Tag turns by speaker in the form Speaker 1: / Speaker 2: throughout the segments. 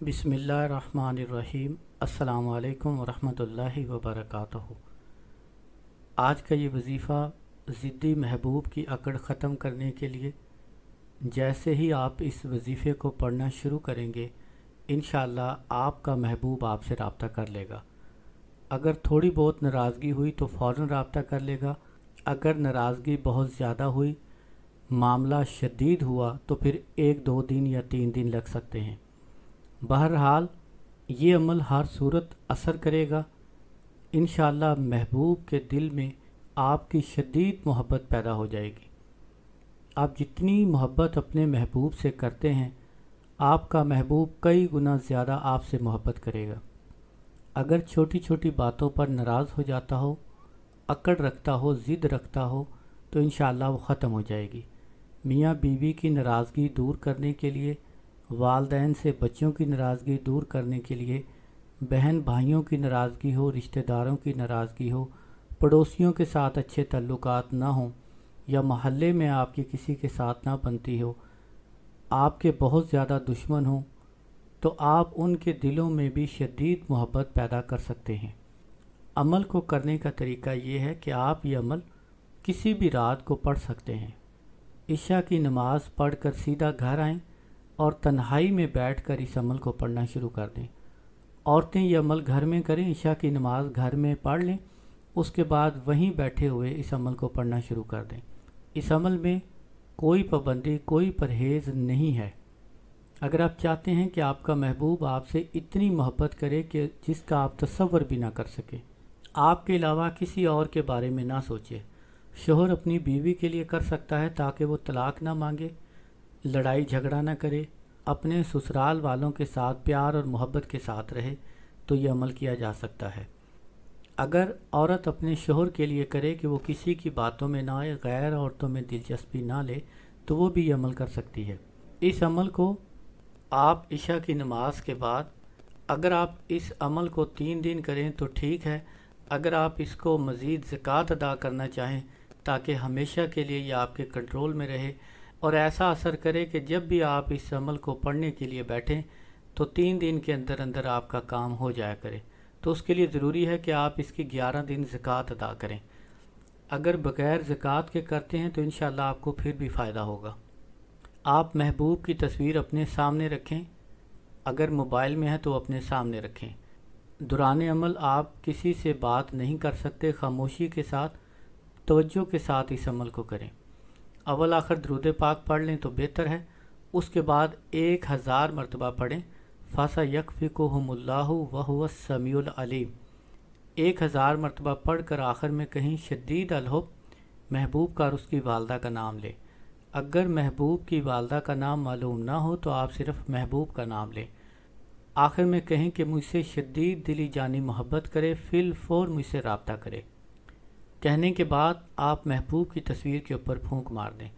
Speaker 1: बिस्मिल्लाहिर्रहमानिर्रहीम। अस्सलाम वालेकुम वरहमतुल्लाहि वबरकातुहू। आज का ये वजीफ़ा ज़िद्दी महबूब की अकड़ ख़त्म करने के लिए, जैसे ही आप इस वजीफ़े को पढ़ना शुरू करेंगे इंशाअल्लाह आपका महबूब आपसे रब्ता कर लेगा। अगर थोड़ी बहुत नाराज़गी हुई तो फ़ौरन रब्ता कर लेगा। अगर नाराज़गी बहुत ज़्यादा हुई, मामला शदीद हुआ, तो फिर 1-2 दिन या 3 दिन लग सकते हैं। बहरहाल ये अमल हर सूरत असर करेगा। इंशाअल्लाह महबूब के दिल में आपकी शदीद मोहब्बत पैदा हो जाएगी। आप जितनी मोहब्बत अपने महबूब से करते हैं, आपका महबूब कई गुना ज़्यादा आपसे मोहब्बत करेगा। अगर छोटी छोटी बातों पर नाराज़ हो जाता हो, अकड़ रखता हो, ज़िद रखता हो, तो इंशाअल्लाह वो ख़त्म हो जाएगी। मियाँ बीवी की नाराज़गी दूर करने के लिए, वालदैन से बच्चों की नाराज़गी दूर करने के लिए, बहन भाइयों की नाराज़गी हो, रिश्तेदारों की नाराज़गी हो, पड़ोसियों के साथ अच्छे ताल्लुकात ना हों, या महल्ले में आपकी किसी के साथ ना बनती हो, आपके बहुत ज़्यादा दुश्मन हों, तो आप उनके दिलों में भी शदीद मोहब्बत पैदा कर सकते हैं। अमल को करने का तरीका ये है कि आप ये अमल किसी भी रात को पढ़ सकते हैं। इशा की नमाज़ पढ़कर सीधा घर आएँ और तन्हाई में बैठकर इस अमल को पढ़ना शुरू कर दें। औरतें ये अमल घर में करें, इशा की नमाज़ घर में पढ़ लें, उसके बाद वहीं बैठे हुए इस अमल को पढ़ना शुरू कर दें। इस अमल में कोई पाबंदी, कोई परहेज़ नहीं है। अगर आप चाहते हैं कि आपका महबूब आपसे इतनी मोहब्बत करे कि जिसका आप तसव्वुर भी ना कर सके, आपके अलावा किसी और के बारे में ना सोचे। शोहर अपनी बीवी के लिए कर सकता है ताकि वो तलाक ना मांगे, लड़ाई झगड़ा ना करे, अपने ससुराल वालों के साथ प्यार और मोहब्बत के साथ रहे, तो ये अमल किया जा सकता है। अगर औरत अपने शोहर के लिए करे कि वो किसी की बातों में ना आए, गैर औरतों में दिलचस्पी ना ले, तो वो भी ये अमल कर सकती है। इस अमल को आप इशा की नमाज के बाद, अगर आप इस अमल को 3 दिन करें तो ठीक है। अगर आप इसको मज़ीद ज़कात अदा करना चाहें ताकि हमेशा के लिए ये आपके कंट्रोल में रहे और ऐसा असर करे कि जब भी आप इस अमल को पढ़ने के लिए बैठें तो 3 दिन के अंदर अंदर आपका काम हो जाया करे, तो उसके लिए ज़रूरी है कि आप इसकी 11 दिन ज़कात अदा करें। अगर बग़ैर ज़कात के करते हैं तो इंशाअल्लाह आपको फिर भी फ़ायदा होगा। आप महबूब की तस्वीर अपने सामने रखें, अगर मोबाइल में है तो अपने सामने रखें। दौरान अमल आप किसी से बात नहीं कर सकते, खामोशी के साथ, तवज्जो के साथ इस अमल को करें। अव्वल आखिर दरूद पाक पढ़ लें तो बेहतर है। उसके बाद 1000 मरतबा पढ़ें, फ़सा यकफ़िकुहुमुल्लाहु व हुवस समीउल अलीम। 1000 मरतबा पढ़ कर आखिर में कहीं शदीद अलहुब महबूब का और उसकी वालदा का नाम लें। अगर महबूब की वालदा का नाम मालूम ना हो तो आप सिर्फ महबूब का नाम लें। आखिर में कहें कि मुझसे शदीद दिली जानी मोहब्बत करे, फिल फ़ौर मुझसे रब्ता करे। कहने के बाद आप महबूब की तस्वीर के ऊपर फूंक मार दें।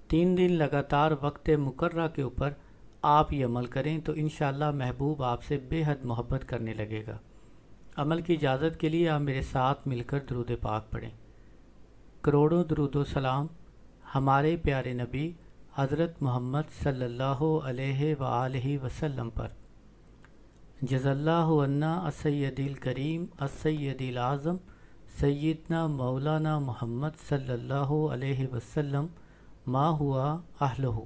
Speaker 1: 3 दिन लगातार वक्त मुकर्रा के ऊपर आप ये अमल करें तो इंशाअल्लाह महबूब आपसे बेहद मोहब्बत करने लगेगा। अमल की इजाज़त के लिए आप मेरे साथ मिलकर दरूद पाक पढ़ें। करोड़ों दरूद सलाम हमारे प्यारे नबी हज़रत मोहम्मद सल्लल्लाहु अलैहि वआलिहि वसल्लम पर। जज़ल्लाहु अन्ना अस्सय्यदिल करीम अस्सय्यदिल आज़म सय्यदना मौलाना मोहम्मद सल्लल्लाहु अलैहि वसल्लम मा हुआ अहलहु।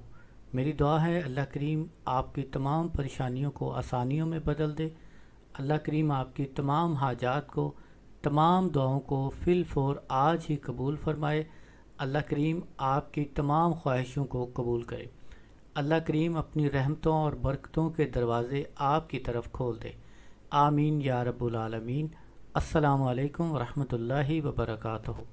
Speaker 1: मेरी दुआ है अल्लाह करीम आपकी तमाम परेशानियों को आसानियों में बदल दे। अल्लाह करीम आपकी तमाम हाजात को, तमाम दुआओं को फिल फ़ौर आज ही कबूल फ़रमाए। अल्लाह करीम आपकी तमाम ख्वाहिशों को कबूल करे। अल्लाह करीम अपनी रहमतों और बरकतों के दरवाज़े आपकी तरफ खोल दे। आमीन या रब्बुल आलमीन। अस्सलामु अलैकुम वरहमतुल्लाहि वबरकातुहू।